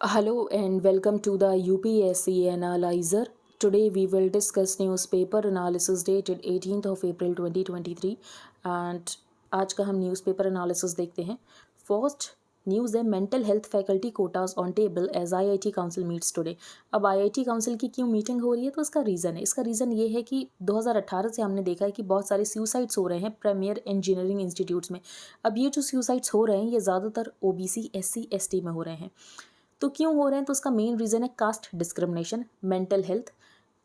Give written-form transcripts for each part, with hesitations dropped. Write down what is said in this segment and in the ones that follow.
Hello and welcome to the UPSC Analyzer. Today we will discuss newspaper analysis dated 18th of April 2023 and आज का हम newspaper analysis देखते हैं. First news है mental health faculty quotas on table as IIT council meets today. अब IIT council की क्यों meeting हो रही है तो इसका रीज़न ये है कि 2018 से हमने देखा है कि बहुत सारे सुसाइड्स हो रहे हैं प्रीमियर इंजीनियरिंग इंस्टीट्यूट्स में. अब ये जो सुसाइड्स हो रहे हैं ये ज़्यादातर ओबीसी एससी एसटी में हो रहे हैं. तो क्यों हो रहे हैं तो उसका मेन रीज़न है कास्ट डिस्क्रिमिनेशन, मेंटल हेल्थ.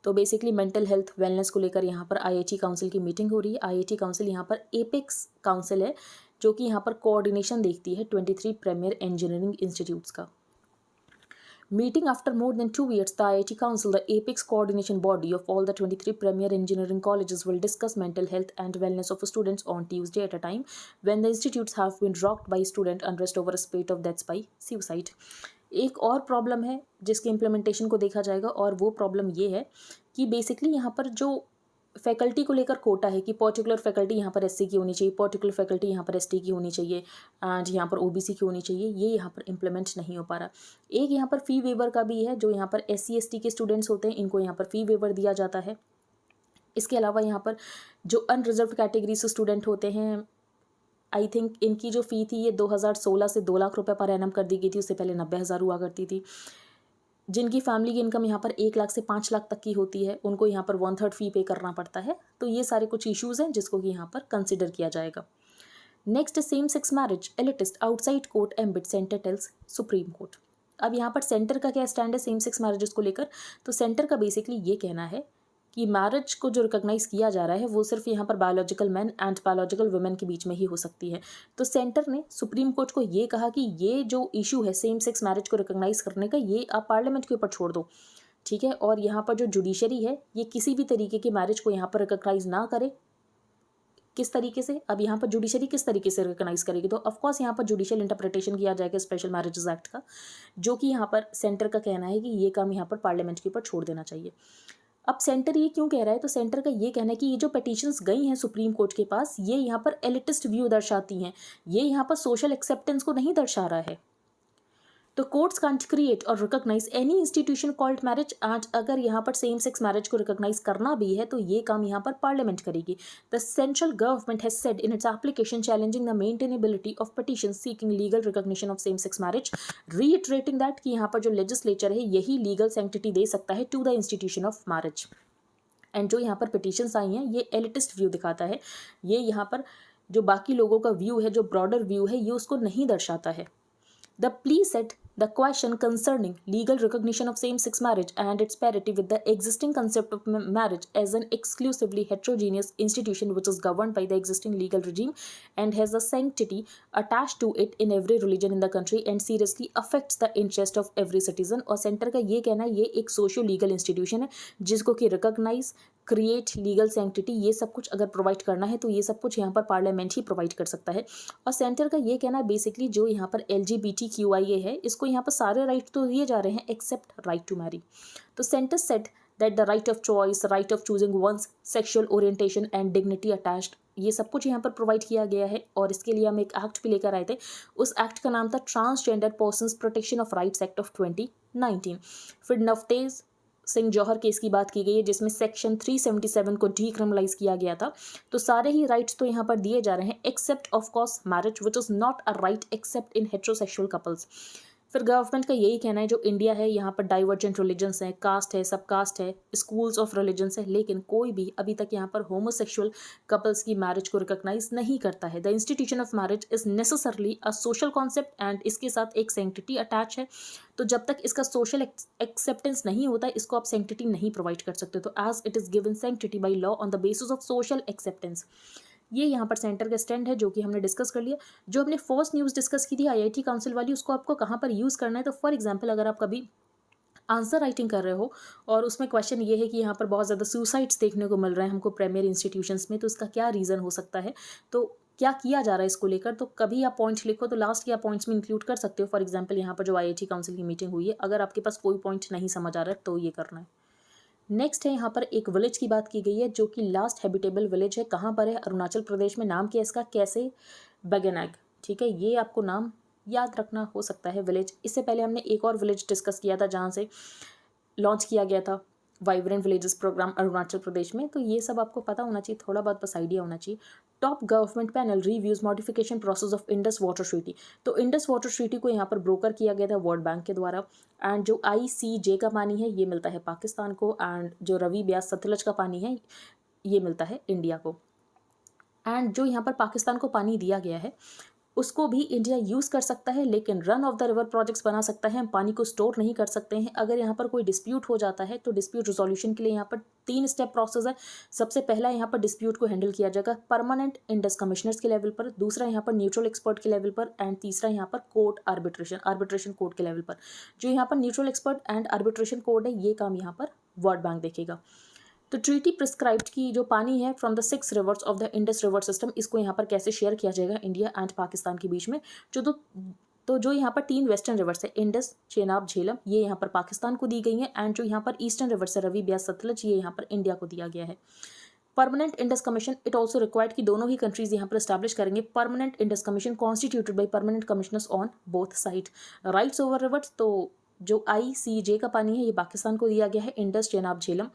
तो बेसिकली मेंटल हेल्थ वेलनेस को लेकर यहाँ पर आईआईटी काउंसिल की मीटिंग हो रही है. आईआईटी काउंसिल यहाँ पर एपेक्स काउंसिल है जो कि यहाँ पर कोऑर्डिनेशन देखती है 23 प्रीमियर इंजीनियरिंग इंस्टीट्यूट्स का. Meeting after more than 2 years, the IIT Council, the apex coordination body of all the 23 premier engineering colleges, will discuss mental health and wellness of students on Tuesday at a time when the institutes have been rocked by student unrest over a spate of deaths by suicide. एक और problem है जिसके implementation को देखा जाएगा और वो problem ये है कि बेसिकली यहाँ पर जो फैकल्टी को लेकर कोटा है कि पर्टिकुलर फैकल्टी यहाँ पर एससी की होनी चाहिए, पर्टिकुलर फैकल्टी यहाँ पर एसटी की होनी चाहिए एंड यहाँ पर ओबीसी की होनी चाहिए, ये यहाँ पर इम्प्लीमेंट नहीं हो पा रहा. एक यहाँ पर फ़ी वेवर का भी है, जो यहाँ पर एससी एसटी के स्टूडेंट्स होते हैं इनको यहाँ पर फ़ी वेवर दिया जाता है. इसके अलावा यहाँ पर जो अनरिजर्व कैटेगरी से स्टूडेंट होते हैं, आई थिंक इनकी जो फ़ी थी ये 2016 से 2 लाख रुपये पर एनम कर दी गई थी. उससे पहले 90,000 हुआ करती थी. जिनकी फैमिली की इनकम यहाँ पर 1 लाख से 5 लाख तक की होती है उनको यहाँ पर 1/3 फ़ी पे करना पड़ता है. तो ये सारे कुछ इश्यूज़ हैं जिसको कि यहाँ पर कंसिडर किया जाएगा. Next same sex marriage elitist outside court ambit centre tells supreme court. अब यहाँ पर सेंटर का क्या स्टैंड है सेम सेक्स मैरिजेस को लेकर. तो सेंटर का बेसिकली ये कहना है कि मैरिज को जो रिकॉग्नाइज किया जा रहा है वो सिर्फ यहाँ पर biological man and biological women के बीच में ही हो सकती है. तो सेंटर ने सुप्रीम कोर्ट को ये कहा कि ये जो इशू है सेम सेक्स मैरिज को रिकॉग्नाइज करने का ये आप पार्लियामेंट के ऊपर छोड़ दो, ठीक है. और यहाँ पर जो जुडिशरी है ये किसी भी तरीके की मैरिज को यहाँ पर रिकॉग्नाइज ना करे. किस तरीके से, अब यहाँ पर जुडिशरी किस तरीके से रिकॉग्नाइज करेगी, तो ऑफकोर्स यहाँ पर जुडिशियल इंटरप्रिटेशन किया जाएगा स्पेशल मैरिजेस एक्ट का, जो कि यहाँ पर सेंटर का कहना है कि ये काम यहाँ पर पार्लियामेंट के ऊपर छोड़ देना चाहिए. अब सेंटर ये क्यों कह रहा है, तो सेंटर का ये कहना है कि ये जो पिटीशंस गई हैं सुप्रीम कोर्ट के पास ये यहाँ पर एलिटिस्ट व्यू दर्शाती हैं, ये यहाँ पर सोशल एक्सेप्टेंस को नहीं दर्शा रहा है. तो कोर्ट्स कांट क्रिएट और recognise any institution called marriage. आज अगर यहाँ पर सेम सेक्स मैरिज को रिकॉग्नाइज करना भी है तो ये काम यहाँ पर पार्लियामेंट करेगी. The central government has said in its application challenging the maintainability of petition seeking legal recognition of same sex marriage, reiterating that कि यहाँ पर जो लेजिस्लेचर है यही लीगल सैंक्टिटी दे सकता है to the institution of marriage. And जो यहाँ पर पिटीशंस आई हैं ये एलिटिस्ट व्यू दिखाता है, ये यहाँ पर जो बाकी लोगों का व्यू है, जो ब्रॉडर व्यू है, ये उसको नहीं दर्शाता है. The plea set the question concerning legal recognition of same-sex marriage and its parity with the existing concept of marriage as an exclusively heterogeneous institution which is governed by the existing legal regime and has a sanctity attached to it in every religion in the country and seriously affects the interest of every citizen. और centre का ये कहना है ये एक socio legal institution है जिसको कि रिकॉग्नाइज, क्रिएट, लीगल सैंक्टिटी ये सब कुछ अगर प्रोवाइड करना है तो ये सब कुछ यहाँ पर पार्लियामेंट ही प्रोवाइड कर सकता है. और सेंटर का ये कहना है बेसिकली जो यहाँ पर LGBTQIA है इसको यहाँ पर सारे राइट तो दिए जा रहे हैं एक्सेप्ट राइट टू मैरी. तो centre set that the right of choice, right of choosing one's sexual orientation and dignity attached ये सब कुछ यहाँ पर प्रोवाइड किया गया है. और इसके लिए हम एक एक्ट भी लेकर आए थे, उस एक्ट का नाम था transgender persons protection of rights act of 2019. फिर नवतेज सिंह जौहर केस की बात की गई है जिसमें सेक्शन 377 को डीक्रिमिनलाइज किया गया था. तो सारे ही राइट्स तो यहाँ पर दिए जा रहे हैं except of course marriage which is not a right accept in heterosexual couples. फिर गवर्नमेंट का यही कहना है जो इंडिया है यहाँ पर डाइवर्जेंट रिलीजन्स हैं, कास्ट है, सब कास्ट है, स्कूल्स ऑफ रिलीजन्स है, लेकिन कोई भी अभी तक यहाँ पर होमोसेक्सुअल कपल्स की मैरिज को रिकॉग्नाइज नहीं करता है. The institution of marriage is necessarily a social concept and इसके साथ एक सैंक्टिटी अटैच है. तो जब तक इसका सोशल एक्सेप्टेंस नहीं होता है इसको आप सैंक्टिटी नहीं प्रोवाइड कर सकते. तो as it is given sanctity by law on the basis of social acceptance. ये यहाँ पर सेंटर का स्टैंड है जो कि हमने डिस्कस कर लिया. जो हमने फर्स्ट न्यूज़ डिस्कस की थी आईआईटी काउंसिल वाली उसको आपको कहाँ पर यूज़ करना है, तो फॉर एग्जांपल अगर आप कभी आंसर राइटिंग कर रहे हो और उसमें क्वेश्चन ये है कि यहाँ पर बहुत ज़्यादा सुसाइड्स देखने को मिल रहे हैं हमको प्राइमरी इंस्टीट्यूशंस में, तो इसका क्या रीज़न हो सकता है, तो क्या किया जा रहा है इसको लेकर. तो कभी आप पॉइंट्स लिखो तो लास्ट के आप पॉइंट्स में इंक्लूड कर सकते हो. फॉर एग्जाम्पल यहाँ पर जो आईआईटी काउंसिल की मीटिंग हुई है अगर आपके पास कोई पॉइंट नहीं समझ आ रहा है तो ये करना है. नेक्स्ट है यहाँ पर एक विलेज की बात की गई है जो कि लास्ट हैबिटेबल विलेज है. कहाँ पर है, अरुणाचल प्रदेश में. नाम क्या है इसका, कैसे बगेनैग, ठीक है. ये आपको नाम याद रखना हो सकता है विलेज। इससे पहले हमने एक और विलेज डिस्कस किया था जहाँ से लॉन्च किया गया था vibrant villages programme Arunachal Pradesh में, तो ये सब आपको पता होना चाहिए, थोड़ा बहुत बस आइडिया होना चाहिए। Top government panel reviews modification process of Indus water treaty. तो इंडस वाटर ट्रीटी को यहाँ पर ब्रोकर किया गया था वर्ल्ड बैंक के द्वारा। एंड जो ICJ का पानी है ये मिलता है पाकिस्तान को, एंड जो रवि ब्यास सतलज का पानी है ये मिलता है इंडिया को। एंड जो यहाँ पर पाकिस्तान को पानी दिया गया है उसको भी इंडिया यूज़ कर सकता है, लेकिन run of the river projects बना सकता है, हम पानी को स्टोर नहीं कर सकते हैं। अगर यहाँ पर कोई डिस्प्यूट हो जाता है तो डिस्प्यूट रिजोल्यूशन के लिए यहाँ पर 3 स्टेप प्रोसेस है। सबसे पहला यहाँ पर डिस्प्यूट को हैंडल किया जाएगा परमानेंट इंडस कमिश्नर्स के लेवल पर, दूसरा यहाँ पर न्यूट्रल एक्सपर्ट के लेवल पर, एंड तीसरा यहाँ पर कोर्ट आर्बिट्रेशन कोर्ट के लेवल पर। जो यहाँ पर neutral expert and arbitration court है ये काम यहाँ पर वर्ल्ड बैंक देखेगा। तो ट्रीटी प्रिस्क्राइब्ड की जो पानी है from the 6 reverse of the Indus river system, इसको यहाँ पर कैसे शेयर किया जाएगा इंडिया एंड पाकिस्तान के बीच में। तो जो यहाँ पर 3 वेस्टर्न रिवर्स है इंडस, चेनाब, झेलम, ये यहाँ पर पाकिस्तान को दी गई है। एंड जो यहाँ पर ईस्टर्न रिवर्स है रवि, ब्यास, सतलज, ये यहाँ पर इंडिया को दिया गया है। Permanent Indus commission it also required कि दोनों ही कंट्रीज यहाँ पर स्टैब्लिश करेंगे permanent Indus commission constituted by permanent commissioners on both side. Rights over reverse, तो जो ICJ का पानी है ये पाकिस्तान को दिया गया है, Indus, Chenab, Jhelum.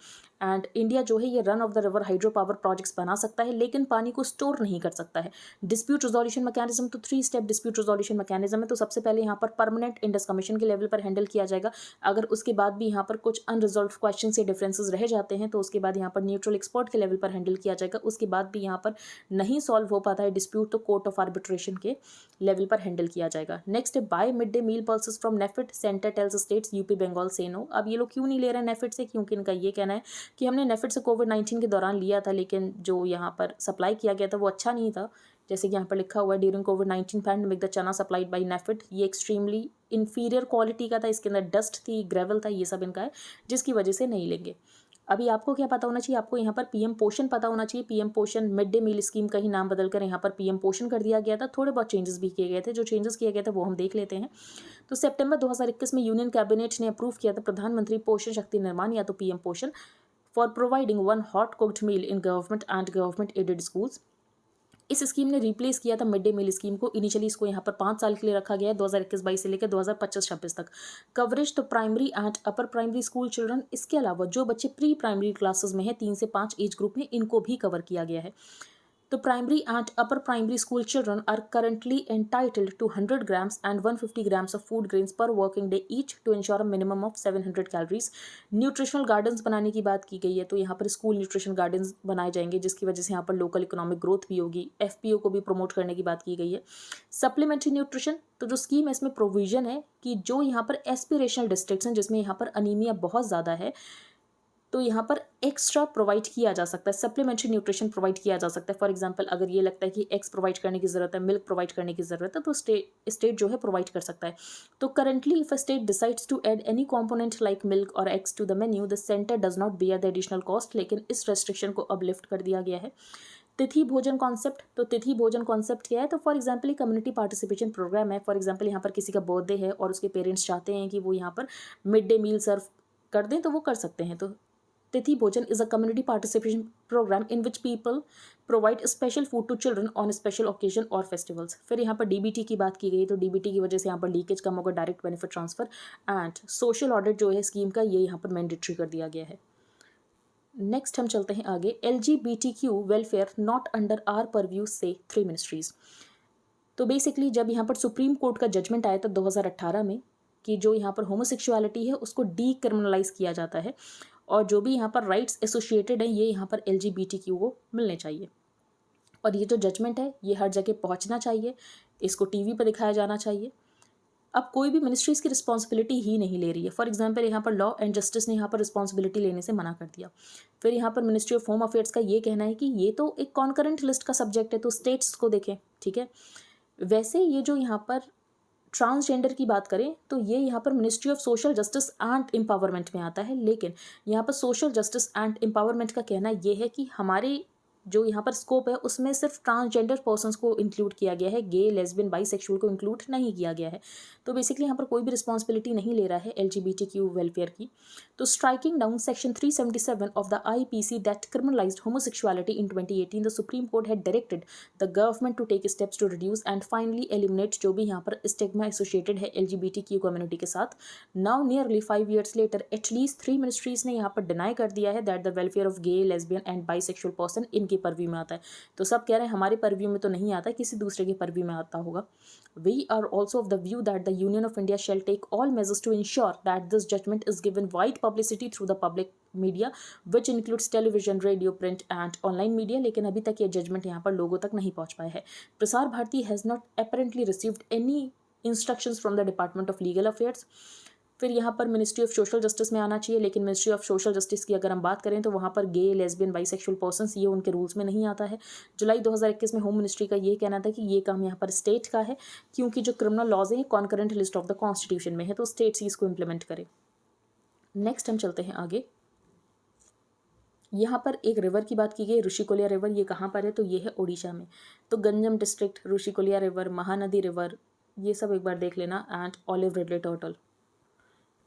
And India जो है ये run of the river hydro power projects बना सकता है, लेकिन पानी को स्टोर नहीं कर सकता है। डिस्प्यूट रिजोल्यूशन मैकेनिज्म, तो 3 स्टेप डिस्प्यूट रिजोल्यूशन मैकेनिज्म है। तो सबसे पहले यहाँ पर परमानेंट इंडस कमीशन के लेवल पर हैंडल किया जाएगा। अगर उसके बाद भी यहाँ पर कुछ अनरिजॉल्व क्वेश्चन से डिफरेंसेस रह जाते हैं तो उसके बाद यहाँ पर न्यूट्रल एक्सपर्ट के लेवल पर हैंडल किया जाएगा। उसके बाद भी यहाँ पर नहीं सॉल्व हो पाता है डिस्प्यूट तो कोर्ट ऑफ आर्बिट्रेशन के लेवल पर हैंडल किया जाएगा। नेक्स्ट है buy mid day meal pulses from NAFED, centre tells states UP Bengal say no. अब ये लोग क्यों नहीं ले रहे हैं नेफेड से, क्योंकि इनका ये कहना है कि हमने नेफेड से कोविड-19 के दौरान लिया था, लेकिन जो यहाँ पर सप्लाई किया गया था वो अच्छा नहीं था। जैसे कि यहाँ पर लिखा हुआ है ड्यूरिंग कोविड-19 पैंडेमिक द चना सप्लाइड बाय नेफेड, ये एक्सट्रीमली इंफीरियर क्वालिटी का था, इसके अंदर डस्ट थी, ग्रेवल था, ये सब इनका है, जिसकी वजह से नहीं लेंगे। अभी आपको क्या पता होना चाहिए, आपको यहाँ पर PM पोषण पता होना चाहिए। PM पोषण मिड डे मील स्कीम का ही नाम बदलकर यहाँ पर PM पोषण कर दिया गया था। थोड़े बहुत चेंजेस भी किए गए थे, जो चेंजेस किए गए थे वो हम देख लेते हैं। तो सितंबर 2021 में यूनियन कैबिनेट ने अप्रूव किया था प्रधानमंत्री पोषण शक्ति निर्माण या तो PM Poshan for providing 1 hot cooked meal in government and government aided schools. इस स्कीम ने रिप्लेस किया था मिड डे मील स्कीम को। इनिशियली इसको यहाँ पर 5 साल के लिए रखा गया है, 2021-22 से लेकर 2025-26 तक। कवरेज तो primary and upper primary school children, इसके अलावा जो बच्चे प्री प्राइमरी क्लासेस में है 3 से 5 एज ग्रुप में, इनको भी कवर किया गया है। तो primary and upper primary school children are currently entitled to 100 grams and 150 grams of food grains per working day each to ensure a minimum of 700 calories। Nutritional gardens बनाने की बात की गई है, तो यहाँ पर स्कूल न्यूट्रिशन गार्डन्स बनाए जाएंगे, जिसकी वजह से यहाँ पर लोकल इकोनॉमिक ग्रोथ भी होगी। FPO को भी प्रमोट करने की बात की गई है। सप्लीमेंट्री न्यूट्रिशन, तो जो स्कीम है इसमें प्रोविजन है कि जो यहाँ पर एस्पिरेशनल डिस्ट्रिक्ट्स हैं जिसमें यहाँ पर अनीमिया बहुत ज़्यादा है, तो यहाँ पर एक्स्ट्रा प्रोवाइड किया जा सकता है, सप्लीमेंट्री न्यूट्रिशन प्रोवाइड किया जा सकता है। फॉर एग्जांपल अगर ये लगता है कि एग्स प्रोवाइड करने की ज़रूरत है, मिल्क प्रोवाइड करने की ज़रूरत है, तो स्टेट जो है प्रोवाइड कर सकता है। तो currently if a state decides to add any component like milk और eggs to the menu, the centre does not bear the additional cost, लेकिन इस रेस्ट्रिक्शन को अब लिफ्ट कर दिया गया है। तिथि भोजन कॉन्सेप्ट, तो तिथि भोजन कॉन्सेप्ट क्या है, तो फॉर एग्जांपल एक कम्युनिटी पार्टिसिपेशन प्रोग्राम है। फॉर एग्जांपल यहाँ पर किसी का बर्थडे है और उसके पेरेंट्स चाहते हैं कि वो यहाँ पर मिड डे मील सर्व कर दें, तो वो कर सकते हैं। तो तिथि भोजन is a community participation program in which people provide special food to children on special occasion और festivals। फिर यहाँ पर DBT की बात की गई, तो DBT की वजह से यहाँ पर लीकेज कम होगा, direct benefit transfer and social audit जो है स्कीम का, ये यहाँ पर मैंडेटरी कर दिया गया है। नेक्स्ट हम चलते हैं आगे। LGBTQ welfare not under our purview से 3 मिनिस्ट्रीज। तो बेसिकली जब यहाँ पर सुप्रीम कोर्ट का जजमेंट आया था 2018 में कि जो यहाँ पर होमोसेक्सुअलिटी है उसको डीक्रिमिनलाइज किया जाता है, और जो भी यहाँ पर राइट्स एसोसिएटेड हैं ये यहाँ पर LGBTQ को मिलने चाहिए। और ये जो जजमेंट है ये हर जगह पहुँचना चाहिए, इसको TV पर दिखाया जाना चाहिए। अब कोई भी मिनिस्ट्री इसकी रिस्पॉन्सिबिलिटी ही नहीं ले रही है। फॉर एग्जांपल यहाँ पर लॉ एंड जस्टिस ने यहाँ पर रिस्पॉन्सिबिलिटी लेने से मना कर दिया। फिर यहाँ पर मिनिस्ट्री ऑफ होम अफेयर्स का ये कहना है कि ये तो एक कॉन्करेंट लिस्ट का सब्जेक्ट है, तो स्टेट्स को देखें, ठीक है। वैसे ये जो यहाँ पर ट्रांसजेंडर की बात करें तो ये यहाँ पर ministry of social justice and empowerment में आता है, लेकिन यहाँ पर सोशल जस्टिस एंड एम्पावरमेंट का कहना ये है कि हमारे जो यहाँ पर स्कोप है उसमें सिर्फ ट्रांसजेंडर पर्सन्स को इंक्लूड किया गया है, गे, लेस्बियन, बाइसेक्सुअल को इंक्लूड नहीं किया गया है। तो बेसिकली यहाँ पर कोई भी रिस्पॉन्सिबिलिटी नहीं ले रहा है LGBTQ वेलफेयर की। तो striking down section 377 of the IPC that criminalised homosexuality in 2018, the supreme court had directed the government to take steps to reduce and finally eliminate जो भी यहाँ पर स्टिग्मा एसोसिएटेड है LGBTQ कम्युनिटी के साथ। Now nearly 5 years later at least 3 ministries ने यहाँ पर डिनाई कर दिया है that the welfare of gay, lesbian and bisexual person इनके परव्यू में आता है। तो सब कह रहे हैं हमारे परव्यू में तो नहीं आता, किसी दूसरे के परव्यू में आता होगा। We are also of the view that the union of India shall take all measures to ensure that this judgment is given wide publicity through the public media which includes television, radio, print and online media. लेकिन अभी तक ये judgement यहाँ पर लोगों तक नहीं पहुँच पाया है। Prasar Bharati has not apparently received any instructions from the department of legal affairs. फिर यहाँ पर मिनिस्ट्री ऑफ सोशल जस्टिस में आना चाहिए, लेकिन मिनिस्ट्री ऑफ सोशल जस्टिस की अगर हम बात करें तो वहाँ पर गे, लेस्बियन, बाइसेक्सुअल पर्सन्स ये उनके रूल्स में नहीं आता है। जुलाई 2021 में होम मिनिस्ट्री का ये कहना था कि ये काम यहाँ पर स्टेट का है, क्योंकि जो क्रिमिनल लॉज हैं concurrent list of the constitution में है, तो स्टेट्स ही इसको इम्प्लीमेंट करें। नेक्स्ट हम चलते हैं आगे। यहाँ पर एक रिवर की बात की गई, ऋषिकोलिया रिवर। ये कहाँ पर है? तो ये है उड़ीसा में। तो Ganjam district, Rushikulya river, Mahanadi river, ये सब एक बार देख लेना। एंड ऑलिव रिडले टर्टल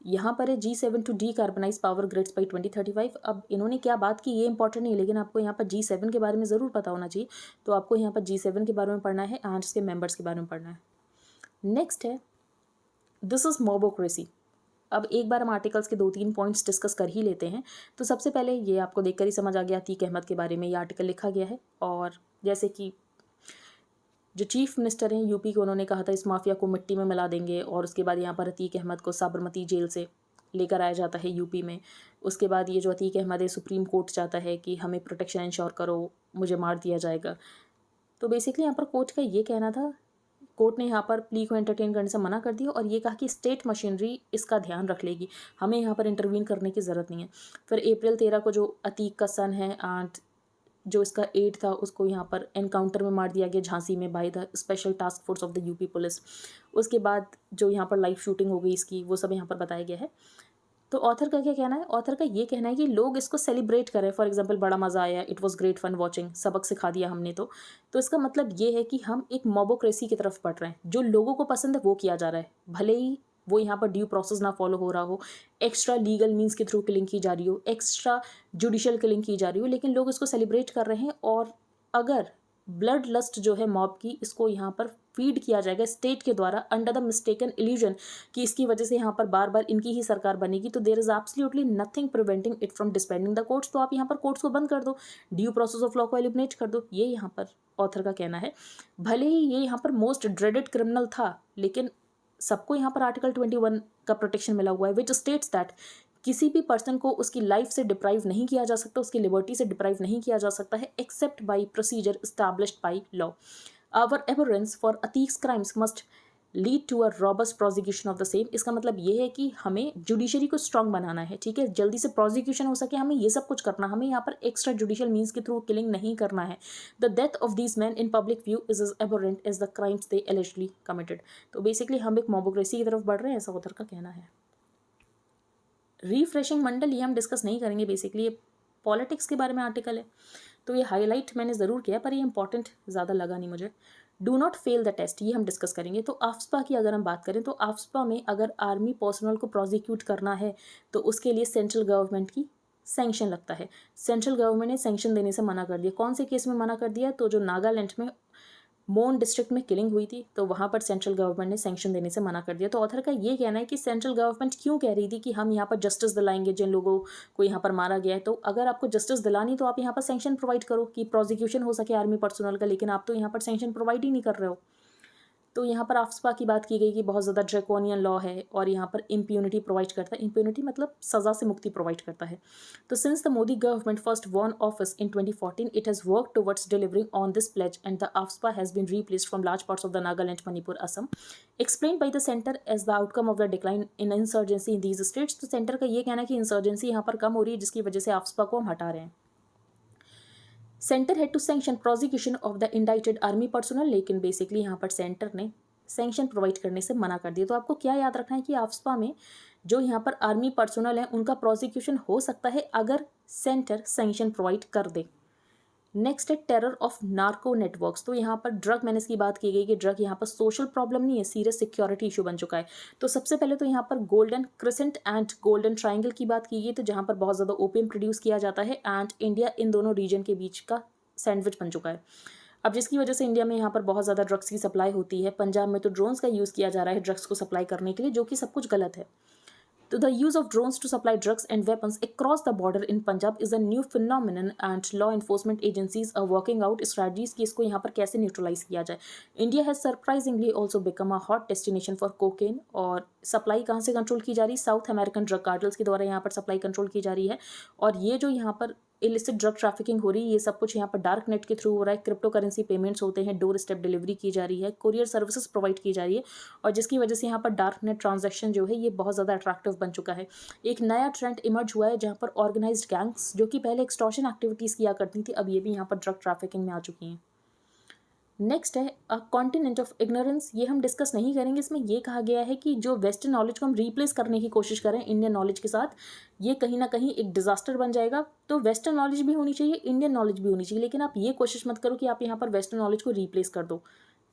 यहाँ पर है। G7 to decarbonise power grids by 2035। अब इन्होंने क्या बात की ये इंपॉर्टेंट नहीं, लेकिन आपको यहाँ पर G7 के बारे में ज़रूर पता होना चाहिए। तो आपको यहाँ पर G7 के बारे में पढ़ना है एंड इसके मेंबर्स के बारे में पढ़ना है। नेक्स्ट है दिस इज मोबोक्रेसी। अब एक बार हम आर्टिकल्स के 2-3 पॉइंट्स डिस्कस कर ही लेते हैं। तो सबसे पहले ये आपको देखकर ही समझ आ गया अतीक अहमद के बारे में ये आर्टिकल लिखा गया है। और जैसे कि जो चीफ मिनिस्टर हैं यूपी के, उन्होंने कहा था इस माफिया को मिट्टी में मिला देंगे, और उसके बाद यहाँ पर अतीक अहमद को साबरमती जेल से लेकर आया जाता है यूपी में। उसके बाद ये जो अतीक अहमद है सुप्रीम कोर्ट चाहता है कि हमें प्रोटेक्शन इंश्योर करो, मुझे मार दिया जाएगा। तो बेसिकली यहाँ पर कोर्ट का ये कहना था, कोर्ट ने यहाँ पर प्ली को एंटरटेन करने से मना कर दिया और ये कहा कि स्टेट मशीनरी इसका ध्यान रख लेगी, हमें यहाँ पर इंटरवीन करने की ज़रूरत नहीं है। फिर अप्रैल 13 को जो अतीक का सन है एंड जो इसका एड था उसको यहाँ पर एनकाउंटर में मार दिया गया झांसी में by the special task force of the UP police. उसके बाद जो यहाँ पर लाइव शूटिंग हो गई इसकी, वो सब यहाँ पर बताया गया है। तो ऑथर का क्या कहना है? ऑथर का ये कहना है कि लोग इसको सेलिब्रेट करें। फॉर एग्जांपल बड़ा मज़ा आया, it was great fun watching, सबक सिखा दिया हमने। तो इसका मतलब ये है कि हम एक मोबोक्रेसी की तरफ बढ़ रहे हैं। जो लोगों को पसंद है वो किया जा रहा है, भले ही वो यहाँ पर ड्यू प्रोसेस ना फॉलो हो रहा हो, एक्स्ट्रा लीगल मीन्स के थ्रू किलिंग की जा रही हो, एक्स्ट्रा जुडिशियल किलिंग की जा रही हो, लेकिन लोग इसको सेलिब्रेट कर रहे हैं। और अगर ब्लड लस्ट जो है मॉब की, इसको यहाँ पर फीड किया जाएगा स्टेट के द्वारा अंडर द मिस्टेकन इल्यूजन कि इसकी वजह से यहाँ पर बार बार इनकी ही सरकार बनेगी, तो there is absolutely nothing preventing it from disbanding the courts. तो आप यहाँ पर कोर्ट्स को बंद कर दो, ड्यू प्रोसेस ऑफ लॉ को एलिमिनेट कर दो। ये यहाँ पर ऑथर का कहना है। भले ही ये यहाँ पर मोस्ट ड्रेडेड क्रिमिनल था, लेकिन सबको यहाँ पर आर्टिकल 21 का प्रोटेक्शन मिला हुआ है, विच स्टेट्स दैट किसी भी पर्सन को उसकी लाइफ से डिप्राइव नहीं किया जा सकता, उसकी लिबर्टी से डिप्राइव नहीं किया जा सकता है, except by procedure established by law. Our abhorrence for Atiq's crimes must lead to a robust prosecution of the same. इसका मतलब ये है कि हमें जुडिशरी को स्ट्रॉन्ग बनाना है, ठीक है, जल्दी से प्रोसिक्यूशन हो सके, हमें ये सब कुछ करना, हमें यहाँ पर एक्स्ट्रा जुडिशियल मीन्स के थ्रू किलिंग नहीं करना है। The death of these man in public view is as aberrant as the crimes they allegedly committed. तो बेसिकली हम एक मोबोक्रेसी की तरफ बढ़ रहे हैं, ऐसा ऑथर का कहना है। रिफ्रेशिंग मंडल ये हम डिस्कस नहीं करेंगे, बेसिकली ये पॉलिटिक्स के बारे में आर्टिकल है, तो ये हाईलाइट मैंने ज़रूर किया, पर ये इंपॉर्टेंट ज़्यादा लगा नहीं मुझे। Do not fail the test, ये हम डिस्कस करेंगे। तो आफ्सपा की अगर हम बात करें तो आफ्सपा में अगर आर्मी पर्सनल को प्रोसिक्यूट करना है तो उसके लिए सेंट्रल गवर्नमेंट की सैंक्शन लगता है। सेंट्रल गवर्नमेंट ने सैंक्शन देने से मना कर दिया। कौन से केस में मना कर दिया? तो जो नागालैंड में मोन डिस्ट्रिक्ट में किलिंग हुई थी, तो वहाँ पर सेंट्रल गवर्नमेंट ने सैंक्शन देने से मना कर दिया। तो ऑथर का ये कहना है कि सेंट्रल गवर्नमेंट क्यों कह रही थी कि हम यहाँ पर जस्टिस दिलाएंगे जिन लोगों को यहाँ पर मारा गया है। तो अगर आपको जस्टिस दिलानी तो आप यहाँ पर सैंक्शन प्रोवाइड करो कि प्रोसिक्यूशन हो सके आर्मी पर्सनल का, लेकिन आप तो यहाँ पर सैंक्शन प्रोवाइड ही नहीं कर रहे हो। तो यहाँ पर आफ्सपा की बात की गई कि बहुत ज़्यादा ड्रैकोनियन लॉ है और यहाँ पर इम्प्यूनिटी प्रोवाइड करता है। इम्प्यूनिटी मतलब सज़ा से मुक्ति प्रोवाइड करता है। तो since the Modi government first won office in 2014 it has work towards delivering on this pledge and the AFSPA has been replaced from large parts of the Nagaland, Manipur, Assam, explain by the centre as the outcome of the decline in insurgency in these states. तो centre का ये कहना है कि insurgency यहाँ पर कम हो रही है, जिसकी वजह से आफ्सपा को हम हटा रहे हैं। Centre had to sanction prosecution of the indicted army personnel, लेकिन बेसिकली यहाँ पर सेंटर ने सैंक्शन प्रोवाइड करने से मना कर दिया। तो आपको क्या याद रखना है कि आफ्सपा में जो यहाँ पर आर्मी पर्सनल है उनका प्रोसिक्यूशन हो सकता है अगर सेंटर सैंक्शन प्रोवाइड कर दे। नेक्स्ट है टेरर ऑफ नार्को नेटवर्क्स। तो यहाँ पर ड्रग मेनेस की बात की गई कि ड्रग यहाँ पर सोशल प्रॉब्लम नहीं है, सीरियस सिक्योरिटी इशू बन चुका है। तो सबसे पहले तो यहाँ पर golden crescent and golden triangle की बात की गई, तो जहाँ पर बहुत ज़्यादा ओपियम प्रोड्यूस किया जाता है एंड इंडिया इन दोनों रीजन के बीच का सैंडविच बन चुका है। अब जिसकी वजह से इंडिया में यहाँ पर बहुत ज़्यादा ड्रग्स की सप्लाई होती है। पंजाब में तो ड्रोन्स का यूज़ किया जा रहा है ड्रग्स को सप्लाई करने के लिए, जो कि सब कुछ गलत है। तो the use of drones to supply drugs and weapons across the border in Punjab is a new phenomenon and law enforcement agencies are working out strategies कि इसको यहाँ पर कैसे न्यूट्रलाइज किया जाए। India has surprisingly also become a hot destination for cocaine. और supply कहाँ से कंट्रोल की जा रही है? साउथ अमेरिकन ड्रग कार्टल्स के द्वारा यहाँ पर सप्लाई कंट्रोल की जा रही है। और ये जो यहाँ पर इलिसिट ड्रग ट्रैफिकिंग हो रही है, ये सब कुछ यहाँ पर डार्क नेट के थ्रू हो रहा है। क्रिप्टो करेंसी पेमेंट्स होते हैं, डोर स्टेप डिलीवरी की जा रही है, कोरियर सर्विसेज प्रोवाइड की जा रही है, और जिसकी वजह से यहाँ पर डार्क नेट ट्रांजैक्शन जो है ये बहुत ज़्यादा अट्रैक्टिव बन चुका है। एक नया ट्रेंड इमर्ज हुआ है जहाँ पर ऑर्गेनाइज्ड गैंग्स जो कि पहले एक्सटॉर्शन एक्टिविटीज़ किया करती थी, अब ये भी यहाँ पर ड्रग ट्रैफिकिंग में आ चुकी हैं। नेक्स्ट है अ कॉन्टिनेंट ऑफ इग्नोरेंस। ये हम डिस्कस नहीं करेंगे। इसमें ये कहा गया है कि जो वेस्टर्न नॉलेज को हम रिप्लेस करने की कोशिश करें इंडियन नॉलेज के साथ, ये कहीं ना कहीं एक डिजास्टर बन जाएगा। तो वेस्टर्न नॉलेज भी होनी चाहिए, इंडियन नॉलेज भी होनी चाहिए, लेकिन आप ये कोशिश मत करो कि आप यहाँ पर वेस्टर्न नॉलेज को रिप्लेस कर दो।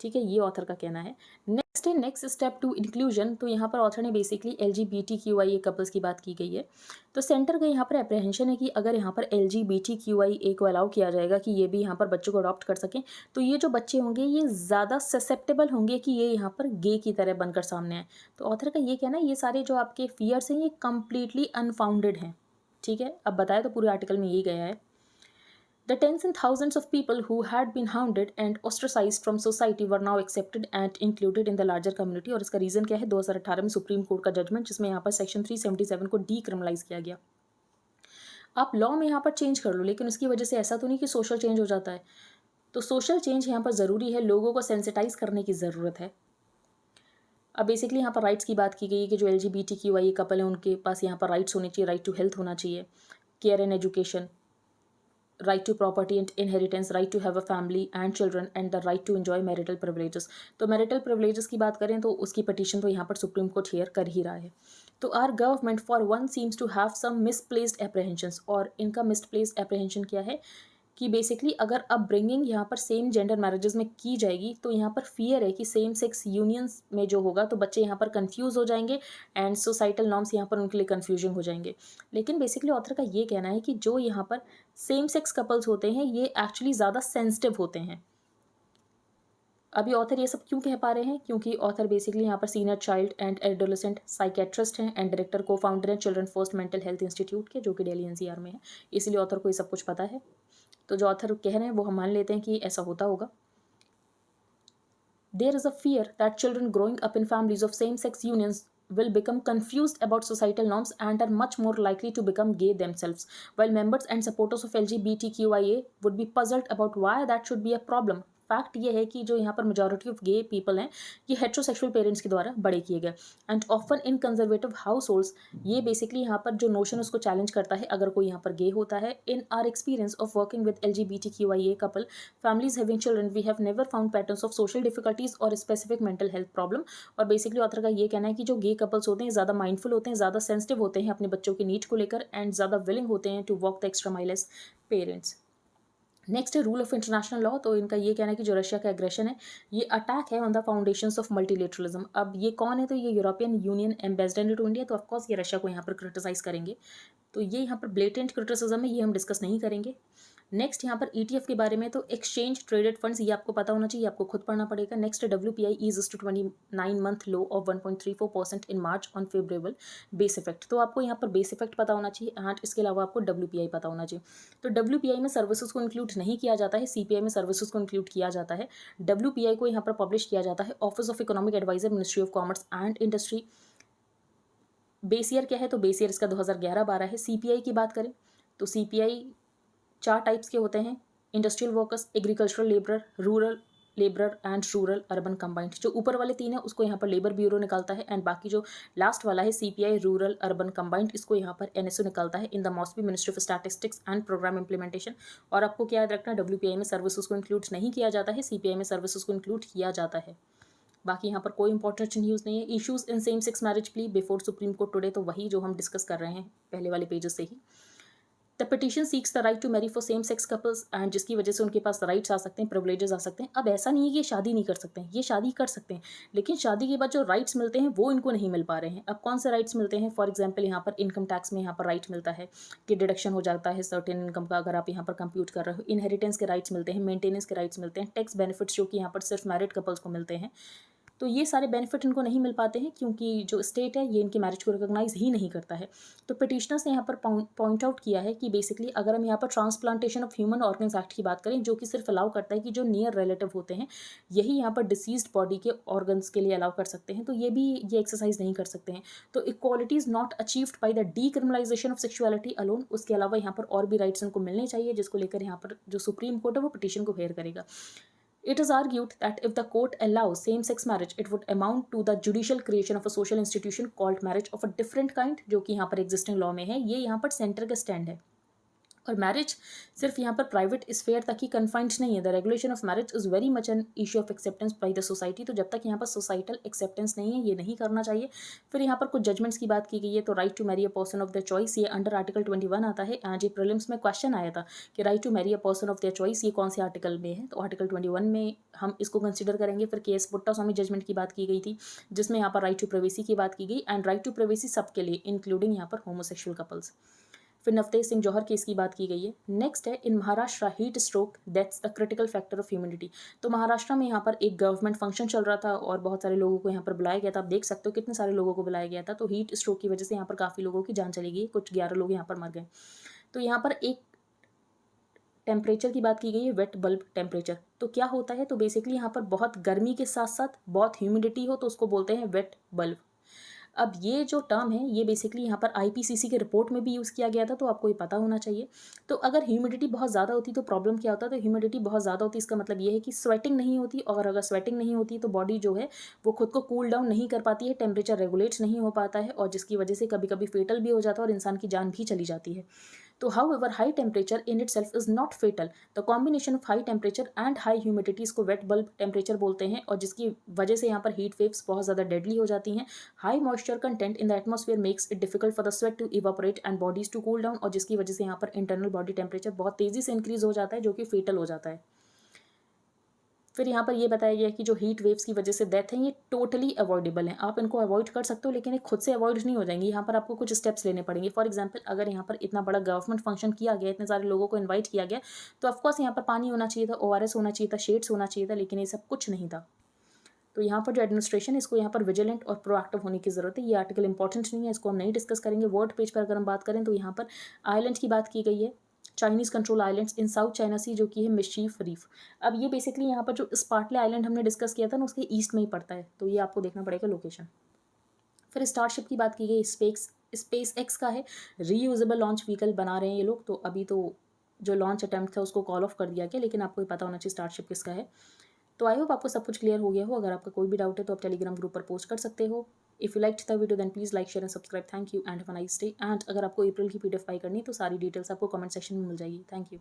ठीक है, ये ऑथर का कहना है। नेक्स्ट है नेक्स्ट स्टेप टू इंक्लूजन। तो यहाँ पर ऑथर ने बेसिकली LGBTQIA कपल्स की बात की गई है। तो सेंटर का यहाँ पर अप्रहेंशन है कि अगर यहाँ पर LGBTQIA को अलाउ किया जाएगा कि ये भी यहाँ पर बच्चों को अडॉप्ट कर सकें, तो ये जो बच्चे होंगे ये ज़्यादा ससेप्टेबल होंगे कि ये यहाँ पर गे की तरह बनकर सामने आए। तो ऑथर का ये कहना है ये सारे जो आपके फियर्स हैं ये कम्प्लीटली अनफाउंडेड हैं। ठीक है, अब बताया तो पूरे आर्टिकल में यही गया है। The tens and thousands of people who had been hounded and ostracized from society were now accepted and included in the larger community। और इसका रीज़न क्या है? 2018 में सुप्रीम कोर्ट का जजमेंट, जिसमें यहाँ पर सेक्शन 377 को डीक्रिमिनलाइज किया गया। आप लॉ में यहाँ पर चेंज कर लो, लेकिन उसकी वजह से ऐसा तो नहीं कि सोशल चेंज हो जाता है। तो सोशल चेंज यहाँ पर ज़रूरी है, लोगों को सेंसिटाइज करने की ज़रूरत है। अब बेसिकली यहाँ पर राइट्स की बात की गई है कि जो LGBTQIA कपल है उनके पास यहाँ पर राइट्स होने चाहिए, राइट टू हेल्थ होना चाहिए, care and education, right to property and inheritance, right to have a family and children, and the right to enjoy marital privileges। तो marital privileges की बात करें तो उसकी petition तो यहाँ पर सुप्रीम कोर्ट हेयर कर ही रहा है। तो our government for one seems to have some misplaced apprehensions। और इनका misplaced apprehension क्या है कि बेसिकली अगर अब ब्रिंगिंग यहाँ पर सेम जेंडर मैरिजेस में की जाएगी तो यहाँ पर फियर है कि सेम सेक्स यूनियंस में जो होगा तो बच्चे यहाँ पर कंफ्यूज हो जाएंगे एंड सोसाइटल नॉर्म्स यहाँ पर उनके लिए कंफ्यूजन हो जाएंगे। लेकिन बेसिकली ऑथर का ये कहना है कि जो यहाँ पर सेम सेक्स कपल्स होते हैं ये एक्चुअली ज़्यादा सेंसिटिव होते हैं। अभी ऑथर ये सब क्यों कह पा रहे हैं? क्योंकि ऑथर बेसिकली यहाँ पर senior child and adolescent psychiatrist हैं एंड डायरेक्टर को फाउंडर हैं children first mental health institute के, जो कि दिल्ली NCR में है। इसलिए ऑथर को ये सब कुछ पता है। तो जो ऑथर कह रहे हैं वो हम मान लेते हैं कि ऐसा होता होगा। There is a fear that children growing up in families of same-sex unions will become confused about societal norms and are much more likely to become gay themselves, while members and supporters of LGBTQIA would be puzzled about why that should be a problem। Fact ये है कि जो यहाँ पर majority of gay people हैं ये heterosexual parents के द्वारा बड़े किए गए and often in conservative house holds. ये बेसिकली यहाँ पर जो नोशन उसको चैलेंज करता है अगर कोई यहाँ पर गे होता है। In our experience of working with LGBTQIA couple families having children we have never found patterns of social difficulties और स्पेसिफिक मेंटल हेल्थ प्रॉब्लम। और बेसिकली ऑथर का ये कहना है कि जो गे कपल्स होते हैं ज़्यादा माइंडफुल होते हैं, ज़्यादा सेंसिटिव होते हैं अपने बच्चों की नीड को लेकर एंड ज़्यादा विलिंग होते हैं to walk the extra mile as parents. Next है रूल ऑफ इंटरनेशनल लॉ। तो इनका ये कहना है कि जो रशिया का एग्रेशन है ये अटैक है on the foundations of multilateralism. अब ये कौन है? तो ये European union ambassador to India. तो ऑफकोर्स ये रशिया को यहाँ पर क्रिटिसाइज करेंगे। तो ये यहाँ पर ब्लेटेंट क्रिटिसिज्म है, ये हम डिस्कस नहीं करेंगे। नेक्स्ट यहाँ पर ETF के बारे में, तो एक्सचेंज ट्रेडेड फंड्स, ये आपको पता होना चाहिए, आपको खुद पढ़ना पड़ेगा। Next WPI eases to 29 month low of 1.34% in March on favourable base effect. तो आपको यहाँ पर बेस इफेक्ट पता होना चाहिए एंड इसके अलावा आपको WPI पता होना चाहिए। तो WPI में सर्विसेज को इंक्लूड नहीं किया जाता है, CPI में सर्विसेज को इंक्लूड किया जाता है। WPI को यहाँ पर पब्लिश किया जाता है office of economic adviser, ministry of commerce and industry. Base year क्या है? तो बेस ईयर इसका 2011-12 है। CPI की बात करें तो CPI 4 टाइप्स के होते हैं, industrial workers, agricultural labourer, rural labourer and rural urban combined. जो ऊपर वाले 3 है उसको यहाँ पर लेबर ब्यूरो निकालता है एंड बाकी जो लास्ट वाला है CPI रूरल अर्बन कंबाइंड, इसको यहाँ पर NSO निकालता है in the MoSPI Ministry of Statistics and Programme Implementation. और आपको क्या याद रखना, WPI में सर्विसेज को इंक्लूड नहीं किया जाता है, CPI में सर्विसेज को इंक्लूड किया जाता है। बाकी यहाँ पर कोई इंपॉर्टेंट न्यूज़ नहीं है। Issues in same sex marriage plea before supreme court today, तो वही जो हम डिस्कस कर रहे हैं पहले वाले पेजेस से ही। The petition seeks the right to marry for same sex couples, and जिसकी वजह से उनके पास राइट्स आ सकते हैं, प्रिविलेजेस आ सकते हैं। अब ऐसा नहीं है कि ये शादी नहीं कर सकते हैं, ये शादी कर सकते हैं, लेकिन शादी के बाद जो राइट्स मिलते हैं वो इनको नहीं मिल पा रहे हैं। अब कौन से राइट्स मिलते हैं? फॉर एग्जाम्पल यहाँ पर इनकम टैक्स में यहाँ पर राइट मिलता है कि डिडक्शन हो जाता है सर्टेन इनकम का, अगर आप यहाँ पर कंप्यूट कर रहे हो। इनहेरिटेंस के राइट्स मिलते हैं, मेंटेनेंस के राइट्स मिलते हैं, टैक्स बेनिफिट्स जो कि यहाँ पर सिर्फ मैरिड कपल्स को मिलते हैं। तो ये सारे बेनिफिट इनको नहीं मिल पाते हैं क्योंकि जो स्टेट है ये इनकी मैरिज को रिकॉग्नाइज ही नहीं करता है। तो पिटिशनर्स ने यहाँ पर पॉइंट आउट किया है कि बेसिकली अगर हम यहाँ पर transplantation of human organs act की बात करें, जो कि सिर्फ अलाउ करता है कि जो नियर रिलेटिव होते हैं यही यहाँ पर डिसीज्ड बॉडी के ऑर्गन्स के लिए अलाउ कर सकते हैं, तो ये एक्सरसाइज नहीं कर सकते हैं। तो equality is not achieved by the decriminalisation of sexuality alone. उसके अलावा यहाँ पर और भी राइट्स इनको मिलने चाहिए, जिसको लेकर यहाँ पर जो सुप्रीम कोर्ट है वो पिटिशन को हेयर करेगा। It is argued that if the court allows same-sex marriage, it would amount to the judicial creation of a social institution called marriage of a different kind, जो कि यहाँ पर existing law में है। ये यहाँ पर सेंटर का स्टैंड है। और मैरिज सिर्फ यहाँ पर प्राइवेट स्फेयर तक ही कन्फाइंड नहीं है। The regulation of marriage is very much an issue of acceptance by the society. तो जब तक यहाँ पर सोसाइटल एक्सेप्टेंस नहीं है ये नहीं करना चाहिए। फिर यहाँ पर कुछ जजमेंट्स की बात की गई है। तो right to marry a person of the choice, ये अंडर आर्टिकल 21 आता है। आज ये प्रीलिम्स में क्वेश्चन आया था कि right to marry a person of the choice ये कौन से आर्टिकल में है, तो आर्टिकल 21 में हम इसको कंसिडर करेंगे। फिर केएस पुट्टा स्वामी जजमेंट की बात की गई थी, जिसमें यहाँ पर राइट टू प्राइवेसी की बात की गई, एंड राइट टू प्राइवेसी सबके लिए इंक्लूडिंग यहाँ पर होमोसेक्सुअल कपल्स। फिर नवतेज सिंह जौहर केस की बात की गई है। नेक्स्ट है in Maharashtra heat stroke that's the critical factor of humanity. तो महाराष्ट्र में यहाँ पर एक गवर्नमेंट फंक्शन चल रहा था और बहुत सारे लोगों को यहाँ पर बुलाया गया था। आप देख सकते हो कितने सारे लोगों को बुलाया गया था। तो हीट स्ट्रोक की वजह से यहाँ पर काफ़ी लोगों की जान चली गई, कुछ 11 लोग यहाँ पर मर गए। तो यहाँ पर एक टेम्परेचर की बात की गई है, वेट बल्ब टेम्परेचर। तो क्या होता है? तो बेसिकली यहाँ पर बहुत गर्मी के साथ साथ बहुत ह्यूमिडिटी हो तो उसको बोलते हैं वेट बल्ब। अब ये जो टर्म है ये बेसिकली यहाँ पर आईपीसीसी के रिपोर्ट में भी यूज़ किया गया था, तो आपको ये पता होना चाहिए। तो अगर ह्यूमिडिटी बहुत ज़्यादा होती तो प्रॉब्लम क्या होता है? तो ह्यूमिडिटी बहुत ज़्यादा होती इसका मतलब ये है कि स्वेटिंग नहीं होती, और अगर स्वेटिंग नहीं होती तो बॉडी जो है वो खुद को कूल डाउन नहीं कर पाती है, टेम्परेचर रेगुलेट नहीं हो पाता है, और जिसकी वजह से कभी कभी फेटल भी हो जाता है और इंसान की जान भी चली जाती है। तो however high temperature in itself is not fatal. The combination of high temperature and high humidity इसको wet bulb temperature बोलते हैं, और जिसकी वजह से यहाँ पर heat waves बहुत ज़्यादा deadly हो जाती हैं। High moisture content in the atmosphere makes it difficult for the sweat to evaporate and bodies to cool down, और जिसकी वजह से यहाँ पर internal body temperature बहुत तेज़ी से increase हो जाता है, जो कि fatal हो जाता है। फिर यहाँ पर ये बताया गया कि जो हीट वेव्स की वजह से डेथ है ये टोटली अवॉइडेबल है। आप इनको अवॉइड कर सकते हो, लेकिन ये खुद से अवॉइड नहीं हो जाएंगी। यहाँ पर आपको कुछ स्टेप्स लेने पड़ेंगे। फॉर एग्जांपल अगर यहाँ पर इतना बड़ा गवर्नमेंट फंक्शन किया गया, इतने सारे लोगों को इन्वाइट किया गया, तो ऑफकोर्स यहाँ पर पानी होना चाहिए था, ORS होना चाहिए था, शेड्स होना चाहिए था, लेकिन ये सब कुछ नहीं था। तो यहाँ पर जो एडमिनिस्ट्रेशन है इसको यहाँ पर विजिलेंट और प्रोएक्टिव होने की ज़रूरत है। ये आर्टिकल इंपॉर्टेंट नहीं है, इसको हम नहीं डिस्कस करेंगे। वर्ड पेज पर अगर हम बात करें तो यहाँ पर आइलैंड की बात की गई है, चाइनीज़ कंट्रोल आइलैंड्स इन साउथ चाइना सी, जो कि है मिशीफ रीफ। अब ये बेसिकली यहाँ पर जो स्पार्टले आइलैंड हमने डिस्कस किया था ना उसके ईस्ट में ही पड़ता है, तो ये आपको देखना पड़ेगा लोकेशन। फिर स्टारशिप की बात की गई, स्पेस एक्स का है, रीयूजेबल लॉन्च व्हीकल बना रहे हैं ये लोग। तो अभी तो जो लॉन्च अटैम्प्ट था उसको कॉल ऑफ कर दिया गया, लेकिन आपको ये पता होना चाहिए स्टारशिप किसका है। तो आई होप आपको सब कुछ क्लियर हो गया हो। अगर आपका कोई भी डाउट है तो आप टेलीग्राम ग्रुप पर पोस्ट कर सकते हो। If you like the video then please like share and subscribe. Thank you and have a nice day. And अगर आपको अप्रैल की PDF फाई करनी है तो सारी डिटेल्स आपको कमेंट सेक्शन में मिल जाएगी। Thank you.